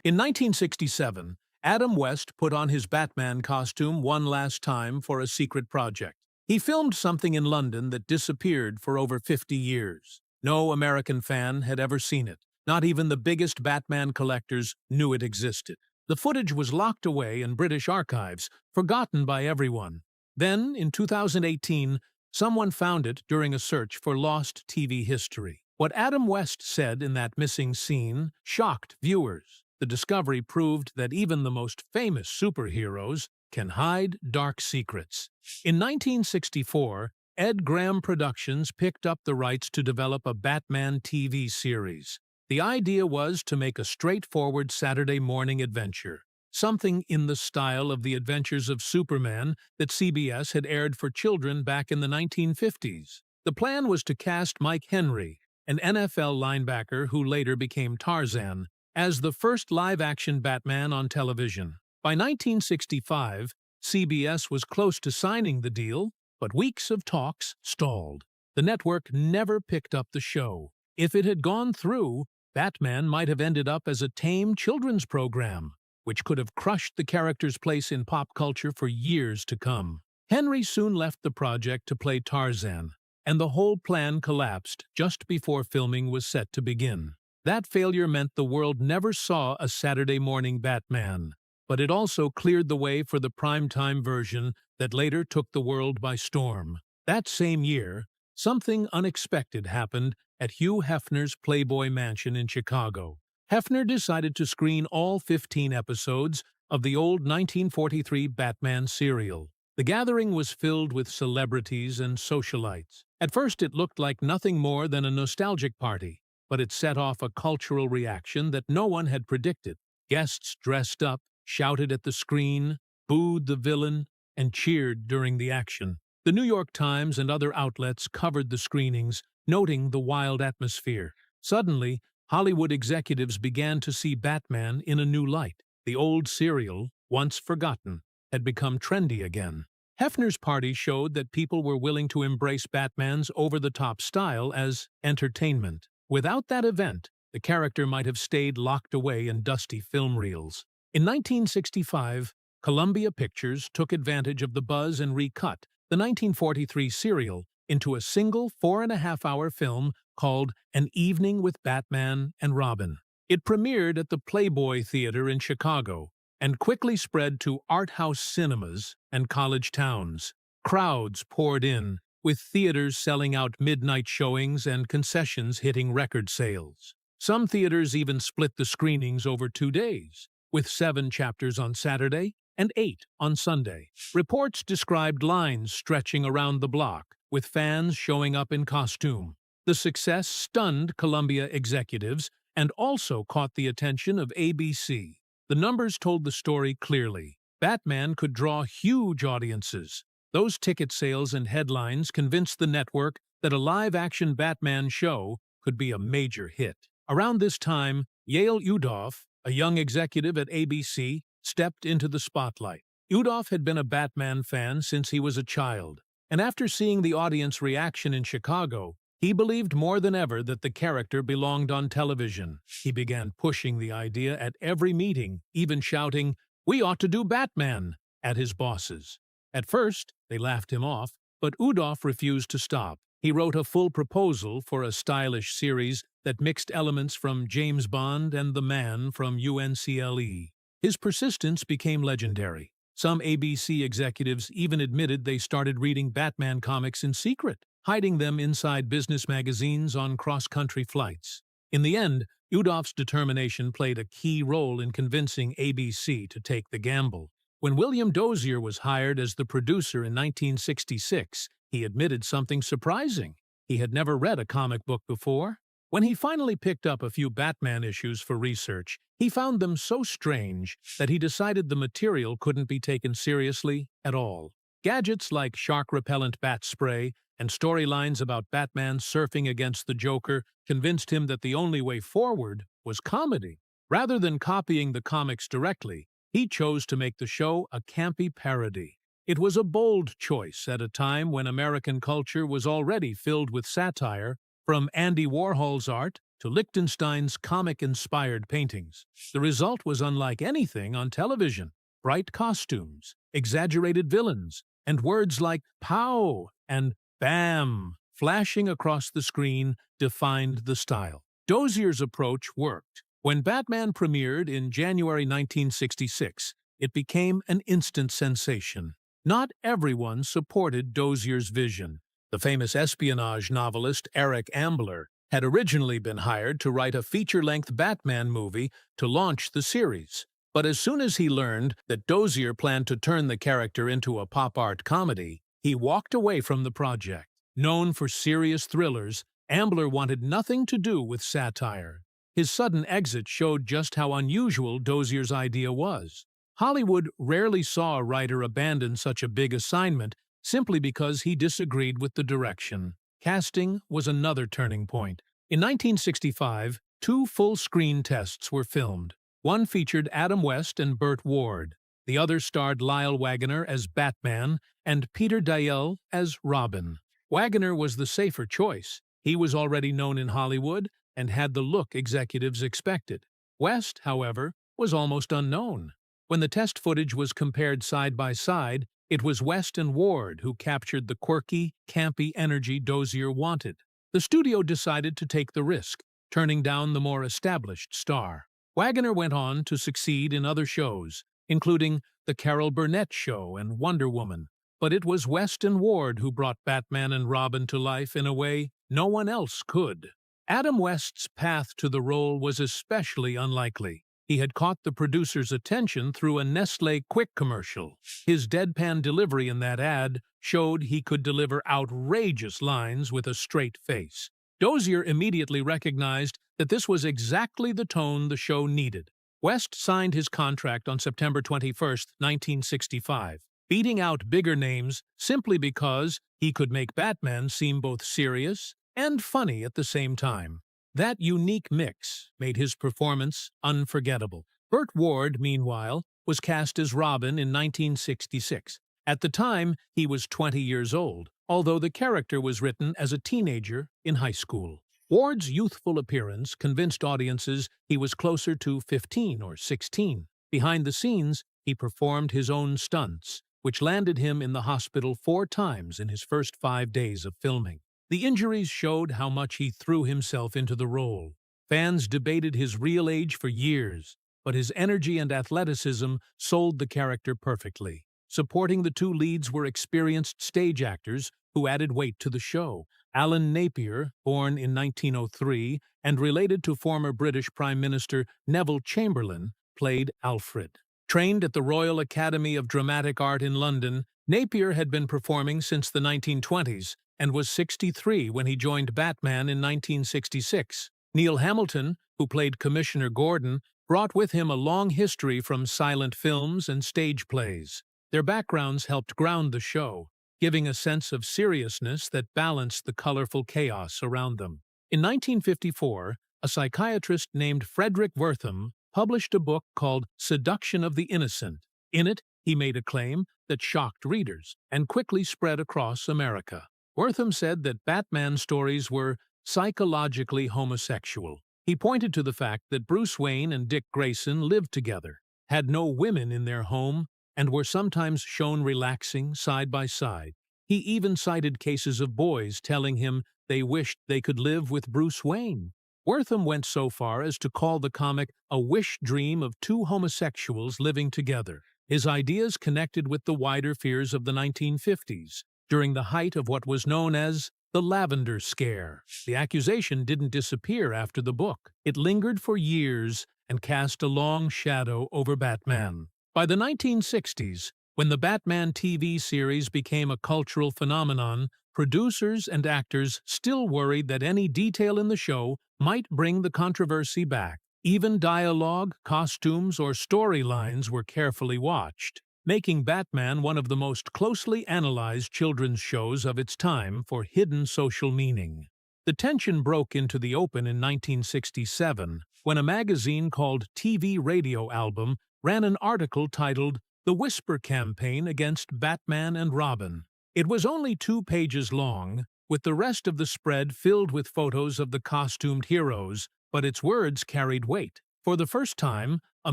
In 1967, Adam West put on his Batman costume one last time for a secret project. He filmed something in London that disappeared for over 50 years. No American fan had ever seen it. Not even the biggest Batman collectors knew it existed. The footage was locked away in British archives, forgotten by everyone. Then, in 2018, someone found it during a search for lost TV history. What Adam West said in that missing scene shocked viewers. The discovery proved that even the most famous superheroes can hide dark secrets. In 1964, Ed Graham Productions picked up the rights to develop a Batman TV series. The idea was to make a straightforward Saturday morning adventure, something in the style of The Adventures of Superman that CBS had aired for children back in the 1950s. The plan was to cast Mike Henry, an NFL linebacker who later became Tarzan, as the first live-action Batman on television. By 1965, CBS was close to signing the deal, but weeks of talks stalled. The network never picked up the show. If it had gone through, Batman might have ended up as a tame children's program, which could have crushed the character's place in pop culture for years to come. Henry soon left the project to play Tarzan, and the whole plan collapsed just before filming was set to begin. That failure meant the world never saw a Saturday morning Batman, but it also cleared the way for the primetime version that later took the world by storm. That same year, something unexpected happened at Hugh Hefner's Playboy Mansion in Chicago. Hefner decided to screen all 15 episodes of the old 1943 Batman serial. The gathering was filled with celebrities and socialites. At first it looked like nothing more than a nostalgic party, but it set off a cultural reaction that no one had predicted. Guests dressed up, shouted at the screen, booed the villain, and cheered during the action. The New York Times and other outlets covered the screenings, noting the wild atmosphere. Suddenly, Hollywood executives began to see Batman in a new light. The old serial, once forgotten, had become trendy again. Hefner's party showed that people were willing to embrace Batman's over-the-top style as entertainment. Without that event, the character might have stayed locked away in dusty film reels. In 1965, Columbia Pictures took advantage of the buzz and recut the 1943 serial into a single 4.5-hour film called An Evening with Batman and Robin. It premiered at the Playboy Theater in Chicago and quickly spread to art house cinemas and college towns. Crowds poured in, with theaters selling out midnight showings and concessions hitting record sales. Some theaters even split the screenings over 2 days, with 7 chapters on Saturday and 8 on Sunday. Reports described lines stretching around the block, with fans showing up in costume. The success stunned Columbia executives and also caught the attention of ABC. The numbers told the story clearly. Batman could draw huge audiences. Those ticket sales and headlines convinced the network that a live-action Batman show could be a major hit. Around this time, Yael Udoff, a young executive at ABC, stepped into the spotlight. Udoff had been a Batman fan since he was a child, and after seeing the audience reaction in Chicago, he believed more than ever that the character belonged on television. He began pushing the idea at every meeting, even shouting, "We ought to do Batman," at his bosses. At first, they laughed him off, but Udoff refused to stop. He wrote a full proposal for a stylish series that mixed elements from James Bond and The Man from UNCLE. His persistence became legendary. Some ABC executives even admitted they started reading Batman comics in secret, hiding them inside business magazines on cross-country flights. In the end, Udoff's determination played a key role in convincing ABC to take the gamble. When William Dozier was hired as the producer in 1966, he admitted something surprising. He had never read a comic book before. When he finally picked up a few Batman issues for research, he found them so strange that he decided the material couldn't be taken seriously at all. Gadgets like shark-repellent bat spray and storylines about Batman surfing against the Joker convinced him that the only way forward was comedy. Rather than copying the comics directly, he chose to make the show a campy parody. It was a bold choice at a time when American culture was already filled with satire, from Andy Warhol's art to Lichtenstein's comic-inspired paintings. The result was unlike anything on television. Bright costumes, exaggerated villains, and words like "pow" and "bam" flashing across the screen defined the style. Dozier's approach worked. When Batman premiered in January 1966, it became an instant sensation. Not everyone supported Dozier's vision. The famous espionage novelist Eric Ambler had originally been hired to write a feature-length Batman movie to launch the series. But as soon as he learned that Dozier planned to turn the character into a pop art comedy, he walked away from the project. Known for serious thrillers, Ambler wanted nothing to do with satire. His sudden exit showed just how unusual Dozier's idea was. Hollywood rarely saw a writer abandon such a big assignment simply because he disagreed with the direction. Casting was another turning point. In 1965, 2 full-screen tests were filmed. One featured Adam West and Burt Ward. The other starred Lyle Waggoner as Batman and Peter Dial as Robin. Waggoner was the safer choice. He was already known in Hollywood and had the look executives expected. West, however, was almost unknown. When the test footage was compared side by side, it was West and Ward who captured the quirky, campy energy Dozier wanted. The studio decided to take the risk, turning down the more established star. Waggoner went on to succeed in other shows, including The Carol Burnett Show and Wonder Woman. But it was West and Ward who brought Batman and Robin to life in a way no one else could. Adam West's path to the role was especially unlikely. He had caught the producer's attention through a Nestlé Quick commercial. His deadpan delivery in that ad showed he could deliver outrageous lines with a straight face. Dozier immediately recognized that this was exactly the tone the show needed. West signed his contract on September 21, 1965, beating out bigger names simply because he could make Batman seem both serious and funny at the same time. That unique mix made his performance unforgettable. Burt Ward, meanwhile, was cast as Robin in 1966. At the time, he was 20 years old, although the character was written as a teenager in high school. Ward's youthful appearance convinced audiences he was closer to 15 or 16. Behind the scenes, he performed his own stunts, which landed him in the hospital 4 times in his first 5 days of filming. The injuries showed how much he threw himself into the role. Fans debated his real age for years, but his energy and athleticism sold the character perfectly. Supporting the 2 leads were experienced stage actors who added weight to the show. Alan Napier, born in 1903 and related to former British Prime Minister Neville Chamberlain, played Alfred. Trained at the Royal Academy of Dramatic Art in London, Napier had been performing since the 1920s and was 63 when he joined Batman in 1966. Neil Hamilton, who played Commissioner Gordon, brought with him a long history from silent films and stage plays. Their backgrounds helped ground the show, giving a sense of seriousness that balanced the colorful chaos around them. In 1954, a psychiatrist named Frederick Wertham published a book called Seduction of the Innocent. In it, he made a claim that shocked readers and quickly spread across America. Wertham said that Batman stories were psychologically homosexual. He pointed to the fact that Bruce Wayne and Dick Grayson lived together, had no women in their home, and were sometimes shown relaxing side by side. He even cited cases of boys telling him they wished they could live with Bruce Wayne. Wertham went so far as to call the comic a wish dream of 2 homosexuals living together. His ideas connected with the wider fears of the 1950s, during the height of what was known as the Lavender Scare. The accusation didn't disappear after the book. It lingered for years and cast a long shadow over Batman. By the 1960s, when the Batman TV series became a cultural phenomenon, producers and actors still worried that any detail in the show might bring the controversy back. Even dialogue, costumes, or storylines were carefully watched, making Batman one of the most closely analyzed children's shows of its time for hidden social meaning. The tension broke into the open in 1967 when a magazine called TV Radio Album ran an article titled The Whisper Campaign Against Batman and Robin. It was only 2 pages long, with the rest of the spread filled with photos of the costumed heroes, but its words carried weight. For the first time, a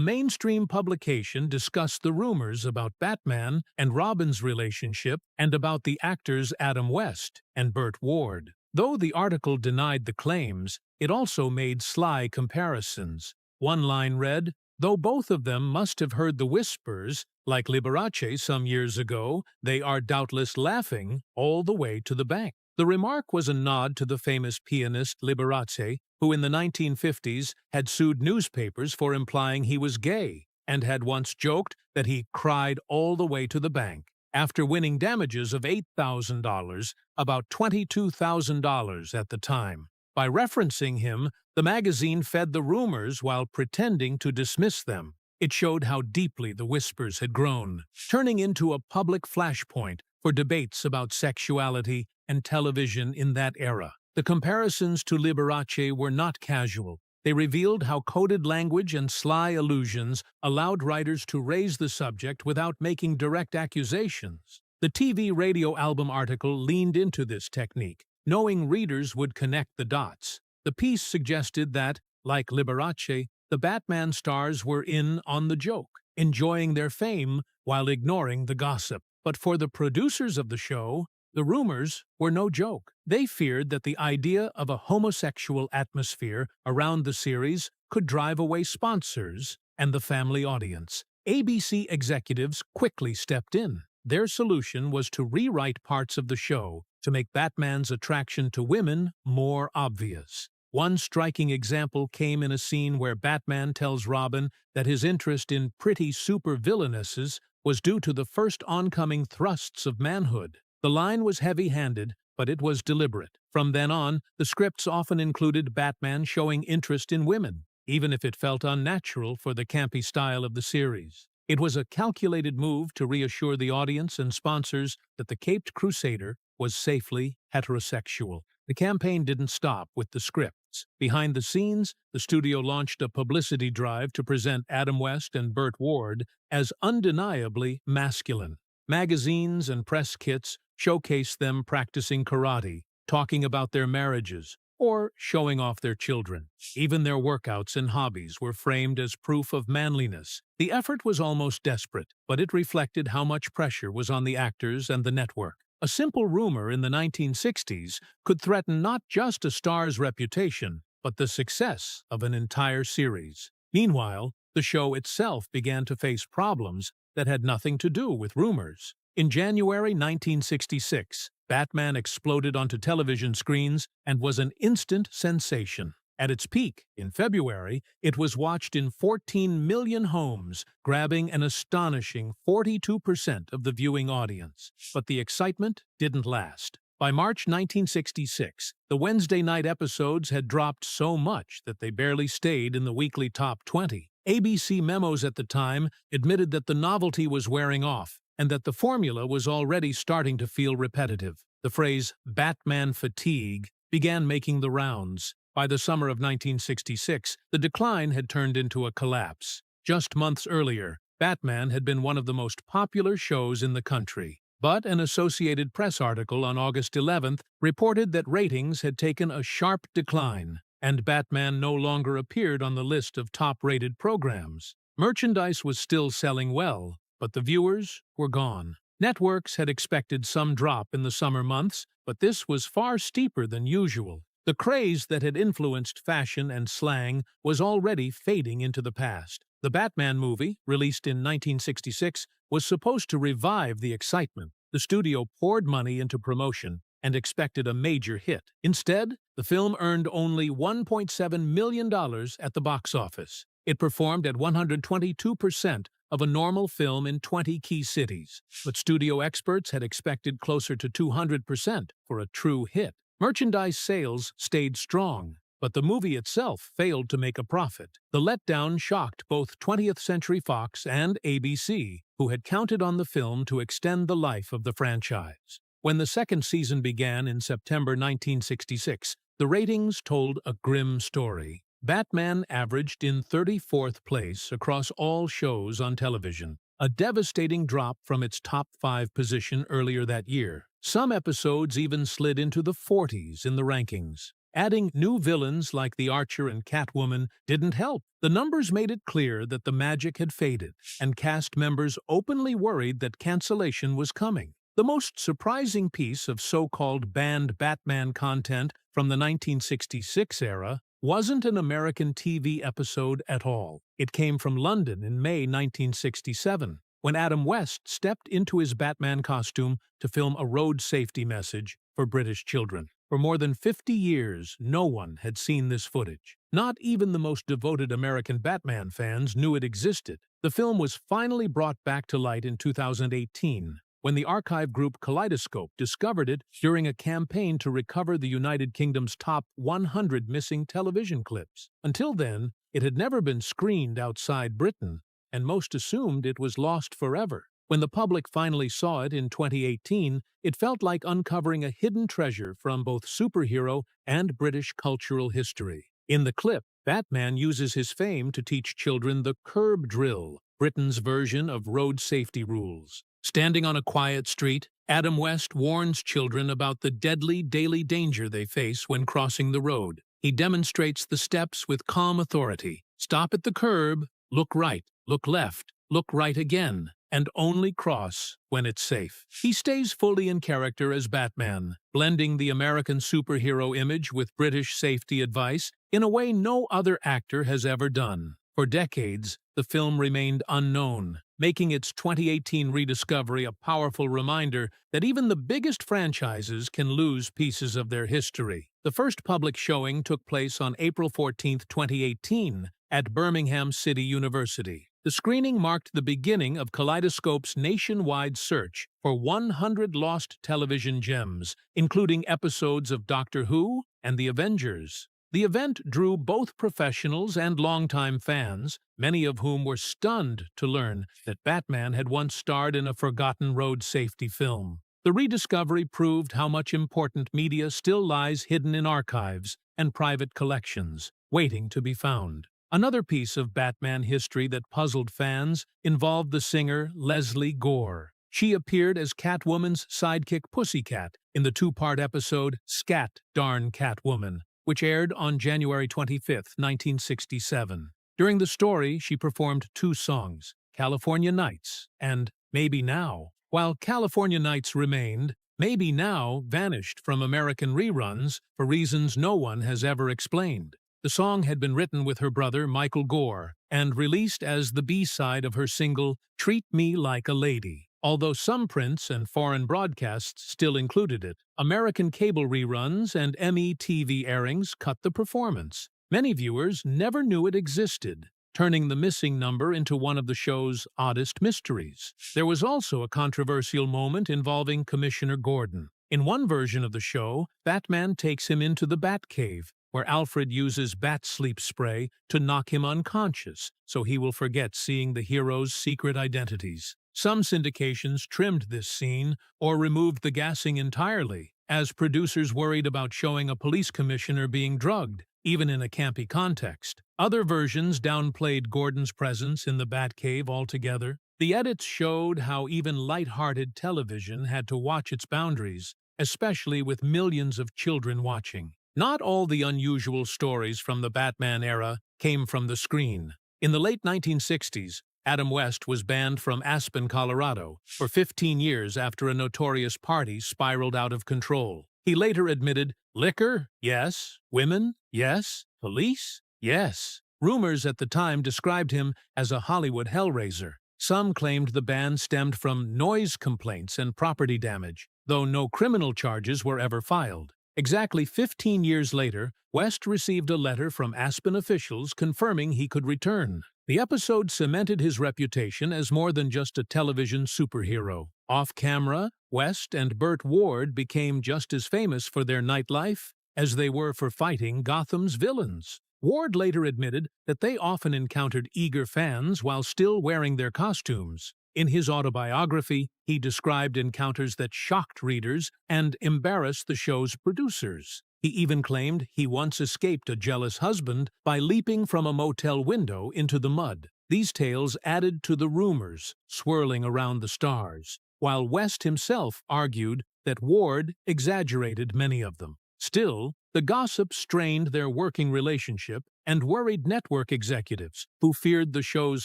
mainstream publication discussed the rumors about Batman and Robin's relationship and about the actors Adam West and Burt Ward. Though the article denied the claims, it also made sly comparisons. One line read, "Though both of them must have heard the whispers, like Liberace some years ago, they are doubtless laughing all the way to the bank." The remark was a nod to the famous pianist Liberace, who in the 1950s had sued newspapers for implying he was gay, and had once joked that he cried all the way to the bank, after winning damages of $8,000, about $22,000 at the time. By referencing him, the magazine fed the rumors while pretending to dismiss them. It showed how deeply the whispers had grown, turning into a public flashpoint for debates about sexuality and television in that era. The comparisons to Liberace were not casual. They revealed how coded language and sly allusions allowed writers to raise the subject without making direct accusations. The TV-radio album article leaned into this technique, knowing readers would connect the dots. The piece suggested that, like Liberace, the Batman stars were in on the joke, enjoying their fame while ignoring the gossip. But for the producers of the show, the rumors were no joke. They feared that the idea of a homosexual atmosphere around the series could drive away sponsors and the family audience. ABC executives quickly stepped in. Their solution was to rewrite parts of the show to make Batman's attraction to women more obvious. One striking example came in a scene where Batman tells Robin that his interest in pretty supervillainesses was due to the first oncoming thrusts of manhood. The line was heavy-handed, but it was deliberate. From then on, the scripts often included Batman showing interest in women, even if it felt unnatural for the campy style of the series. It was a calculated move to reassure the audience and sponsors that the Caped Crusader was safely heterosexual. The campaign didn't stop with the scripts. Behind the scenes, the studio launched a publicity drive to present Adam West and Burt Ward as undeniably masculine. Magazines and press kits showcased them practicing karate, talking about their marriages, or showing off their children. Even their workouts and hobbies were framed as proof of manliness. The effort was almost desperate, but it reflected how much pressure was on the actors and the network. A simple rumor in the 1960s could threaten not just a star's reputation, but the success of an entire series. Meanwhile, the show itself began to face problems that had nothing to do with rumors. In January 1966, Batman exploded onto television screens and was an instant sensation. At its peak, in February, it was watched in 14 million homes, grabbing an astonishing 42% of the viewing audience. But the excitement didn't last. By March 1966, the Wednesday night episodes had dropped so much that they barely stayed in the weekly top 20. ABC memos at the time admitted that the novelty was wearing off and that the formula was already starting to feel repetitive. The phrase "Batman fatigue" began making the rounds. By the summer of 1966, the decline had turned into a collapse. Just months earlier, Batman had been one of the most popular shows in the country. But an Associated Press article on August 11th reported that ratings had taken a sharp decline, and Batman no longer appeared on the list of top-rated programs. Merchandise was still selling well, but the viewers were gone. Networks had expected some drop in the summer months, but this was far steeper than usual. The craze that had influenced fashion and slang was already fading into the past. The Batman movie, released in 1966, was supposed to revive the excitement. The studio poured money into promotion and expected a major hit. Instead, the film earned only $1.7 million at the box office. It performed at 122% of a normal film in 20 key cities, but studio experts had expected closer to 200% for a true hit. Merchandise sales stayed strong, but the movie itself failed to make a profit. The letdown shocked both 20th Century Fox and ABC, who had counted on the film to extend the life of the franchise. When the second season began in September 1966, the ratings told a grim story. Batman averaged in 34th place across all shows on television, a devastating drop from its top 5 position earlier that year. Some episodes even slid into the 40s in the rankings. Adding new villains like the Archer and Catwoman didn't help. The numbers made it clear that the magic had faded, and cast members openly worried that cancellation was coming. The most surprising piece of so-called banned Batman content from the 1966 era wasn't an American TV episode at all. It came from London in May 1967, when Adam West stepped into his Batman costume to film a road safety message for British children. For more than 50 years, no one had seen this footage. Not even the most devoted American Batman fans knew it existed. The film was finally brought back to light in 2018, when the archive group Kaleidoscope discovered it during a campaign to recover the United Kingdom's top 100 missing television clips. Until then, it had never been screened outside Britain, and most assumed it was lost forever. When the public finally saw it in 2018, it felt like uncovering a hidden treasure from both superhero and British cultural history. In the clip, Batman uses his fame to teach children the curb drill, Britain's version of road safety rules. Standing on a quiet street, Adam West warns children about the deadly daily danger they face when crossing the road. He demonstrates the steps with calm authority. Stop at the curb, look right, look left, look right again, and only cross when it's safe. He stays fully in character as Batman, blending the American superhero image with British safety advice in a way no other actor has ever done. For decades, the film remained unknown, making its 2018 rediscovery a powerful reminder that even the biggest franchises can lose pieces of their history. The first public showing took place on April 14, 2018, at Birmingham City University. The screening marked the beginning of Kaleidoscope's nationwide search for 100 lost television gems, including episodes of Doctor Who and The Avengers. The event drew both professionals and longtime fans, many of whom were stunned to learn that Batman had once starred in a forgotten road safety film. The rediscovery proved how much important media still lies hidden in archives and private collections, waiting to be found. Another piece of Batman history that puzzled fans involved the singer Leslie Gore. She appeared as Catwoman's sidekick Pussycat in the two-part episode Scat Darn Catwoman, which aired on January 25, 1967. During the story, she performed two songs, California Nights and Maybe Now. While California Nights remained, Maybe Now vanished from American reruns for reasons no one has ever explained. The song had been written with her brother, Michael Gore, and released as the B-side of her single, Treat Me Like a Lady. Although some prints and foreign broadcasts still included it, American cable reruns and ME-TV airings cut the performance. Many viewers never knew it existed, turning the missing number into one of the show's oddest mysteries. There was also a controversial moment involving Commissioner Gordon. In one version of the show, Batman takes him into the Batcave, where Alfred uses bat sleep spray to knock him unconscious so he will forget seeing the hero's secret identities. Some syndications trimmed this scene or removed the gassing entirely, as producers worried about showing a police commissioner being drugged, even in a campy context. Other versions downplayed Gordon's presence in the Batcave altogether. The edits showed how even light-hearted television had to watch its boundaries, especially with millions of children watching. Not all the unusual stories from the Batman era came from the screen. In the late 1960s, Adam West was banned from Aspen, Colorado, for 15 years after a notorious party spiraled out of control. He later admitted, "Liquor? Yes. Women? Yes. Police? Yes." Rumors at the time described him as a Hollywood hellraiser. Some claimed the ban stemmed from noise complaints and property damage, though no criminal charges were ever filed. Exactly 15 years later, West received a letter from Aspen officials confirming he could return. The episode cemented his reputation as more than just a television superhero. Off-camera, West and Burt Ward became just as famous for their nightlife as they were for fighting Gotham's villains. Ward later admitted that they often encountered eager fans while still wearing their costumes. In his autobiography, he described encounters that shocked readers and embarrassed the show's producers. He even claimed he once escaped a jealous husband by leaping from a motel window into the mud. These tales added to the rumors swirling around the stars, while West himself argued that Ward exaggerated many of them. Still, the gossip strained their working relationship and worried network executives, who feared the show's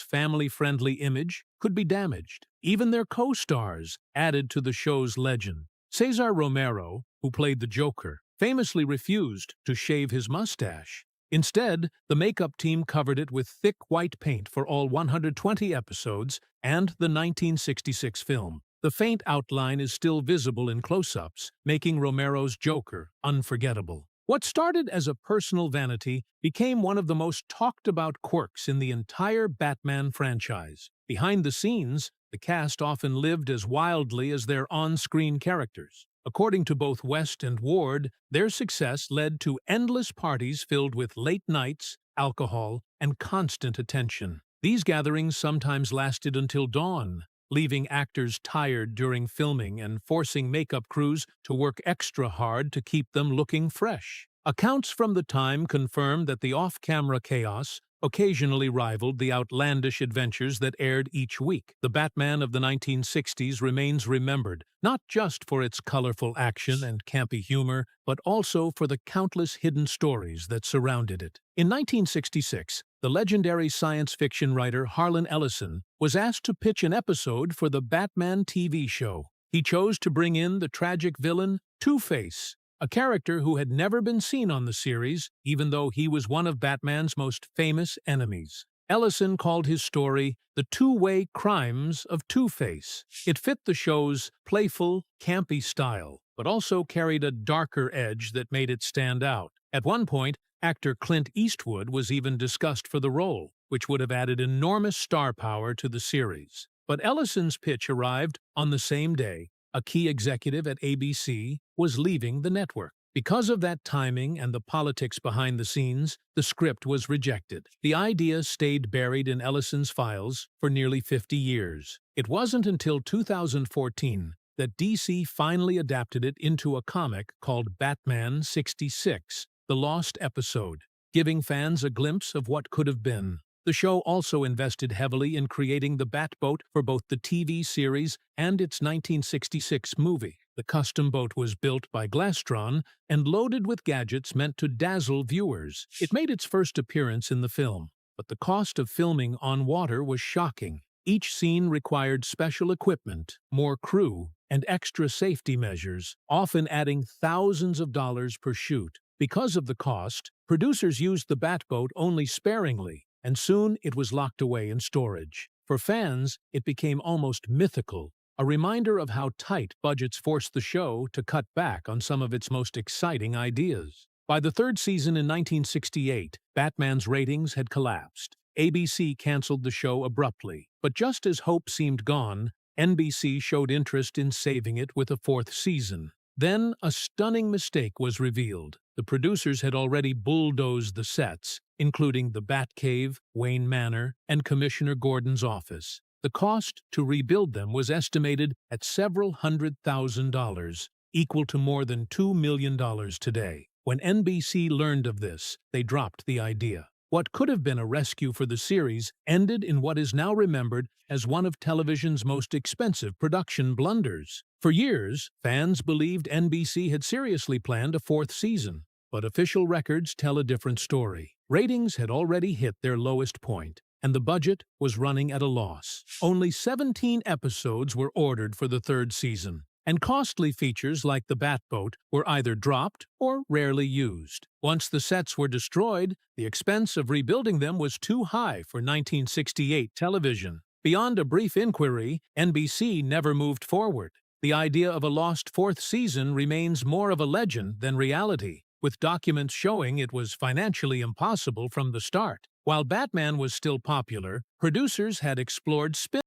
family-friendly image could be damaged. Even their co-stars added to the show's legend. Cesar Romero, who played the Joker, famously refused to shave his mustache. Instead, the makeup team covered it with thick white paint for all 120 episodes and the 1966 film. The faint outline is still visible in close-ups, making Romero's Joker unforgettable. What started as a personal vanity became one of the most talked-about quirks in the entire Batman franchise. Behind the scenes, the cast often lived as wildly as their on-screen characters. According to both West and Ward, their success led to endless parties filled with late nights, alcohol, and constant attention. These gatherings sometimes lasted until dawn, leaving actors tired during filming and forcing makeup crews to work extra hard to keep them looking fresh. Accounts from the time confirm that the off-camera chaos occasionally rivaled the outlandish adventures that aired each week. The Batman of the 1960s remains remembered, not just for its colorful action and campy humor, but also for the countless hidden stories that surrounded it. In 1966, the legendary science fiction writer Harlan Ellison was asked to pitch an episode for the Batman TV show. He chose to bring in the tragic villain Two-Face, a character who had never been seen on the series, even though he was one of Batman's most famous enemies. Ellison called his story The Two-Way Crimes of Two-Face. It fit the show's playful, campy style, but also carried a darker edge that made it stand out. At one point, actor Clint Eastwood was even discussed for the role, which would have added enormous star power to the series. But Ellison's pitch arrived on the same day. A key executive at ABC was leaving the network. Because of that timing and the politics behind the scenes, the script was rejected. The idea stayed buried in Ellison's files for nearly 50 years. It wasn't until 2014 that DC finally adapted it into a comic called Batman 66, The Lost Episode, giving fans a glimpse of what could have been. The show also invested heavily in creating the Batboat for both the TV series and its 1966 movie. The custom boat was built by Glastron and loaded with gadgets meant to dazzle viewers. It made its first appearance in the film, but the cost of filming on water was shocking. Each scene required special equipment, more crew, and extra safety measures, often adding thousands of dollars per shoot. Because of the cost, producers used the Batboat only sparingly, and soon it was locked away in storage. For fans, it became almost mythical, a reminder of how tight budgets forced the show to cut back on some of its most exciting ideas. By the third season in 1968, Batman's ratings had collapsed. ABC canceled the show abruptly, but just as hope seemed gone, NBC showed interest in saving it with a fourth season. Then a stunning mistake was revealed. The producers had already bulldozed the sets, including the Batcave, Wayne Manor, and Commissioner Gordon's office. The cost to rebuild them was estimated at several $100,000, equal to more than $2 million today. When NBC learned of this, they dropped the idea. What could have been a rescue for the series ended in what is now remembered as one of television's most expensive production blunders. For years, fans believed NBC had seriously planned a fourth season, but official records tell a different story. Ratings had already hit their lowest point, and the budget was running at a loss. Only 17 episodes were ordered for the third season, and costly features like the Batboat were either dropped or rarely used. Once the sets were destroyed, the expense of rebuilding them was too high for 1968 television. Beyond a brief inquiry, NBC never moved forward. The idea of a lost fourth season remains more of a legend than reality, with documents showing it was financially impossible from the start. While Batman was still popular, producers had explored spin